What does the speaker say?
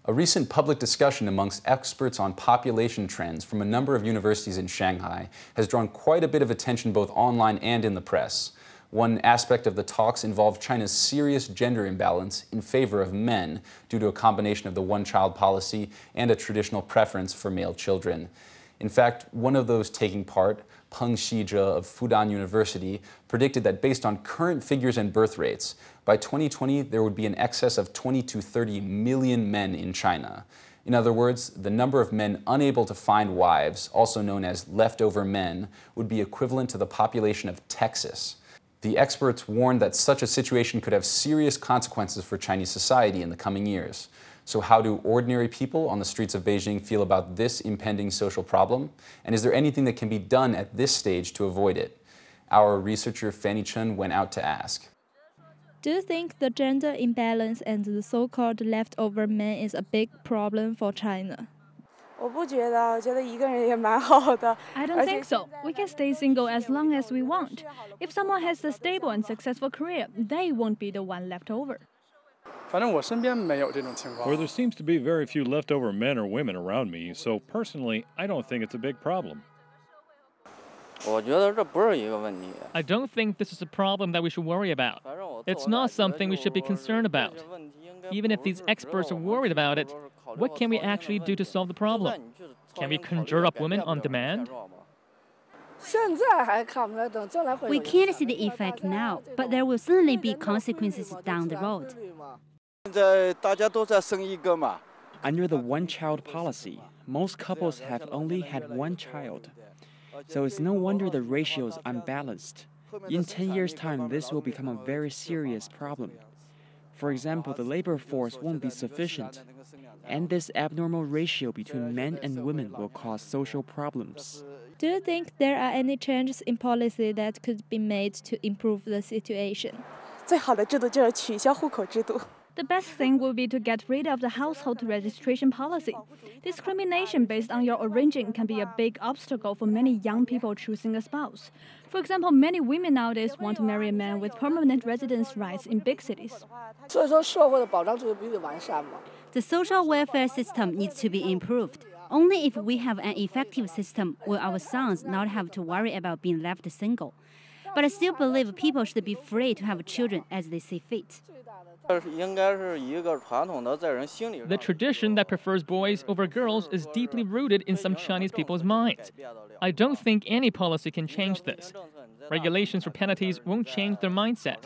A recent public discussion amongst experts on population trends from a number of universities in Shanghai has drawn quite a bit of attention both online and in the press. One aspect of the talks involved China's serious gender imbalance in favor of men due to a combination of the one-child policy and a traditional preference for male children. In fact, one of those taking part, Peng Xizhe of Fudan University, predicted that based on current figures and birth rates, by 2020 there would be an excess of 20 to 30 million men in China. In other words, the number of men unable to find wives, also known as leftover men, would be equivalent to the population of Texas. The experts warned that such a situation could have serious consequences for Chinese society in the coming years. So how do ordinary people on the streets of Beijing feel about this impending social problem? And is there anything that can be done at this stage to avoid it? Our researcher Fanny Chen went out to ask. Do you think the gender imbalance and the so-called leftover men is a big problem for China? I don't think so. We can stay single as long as we want. If someone has a stable and successful career, they won't be the one left over. Well, there seems to be very few leftover men or women around me, so personally, I don't think it's a big problem. I don't think this is a problem that we should worry about. It's not something we should be concerned about. Even if these experts are worried about it, what can we actually do to solve the problem? Can we conjure up women on demand? We can't see the effect now, but there will certainly be consequences down the road. Under the one-child policy, most couples have only had one child. So it's no wonder the ratio is unbalanced. In 10 years' time, this will become a very serious problem. For example, the labor force won't be sufficient, and this abnormal ratio between men and women will cause social problems. Do you think there are any changes in policy that could be made to improve the situation? The best thing would be to get rid of the household registration policy. Discrimination based on your origin can be a big obstacle for many young people choosing a spouse. For example, many women nowadays want to marry a man with permanent residence rights in big cities. The social welfare system needs to be improved. Only if we have an effective system will our sons not have to worry about being left single. But I still believe people should be free to have children as they see fit. The tradition that prefers boys over girls is deeply rooted in some Chinese people's minds. I don't think any policy can change this. Regulations or penalties won't change their mindset.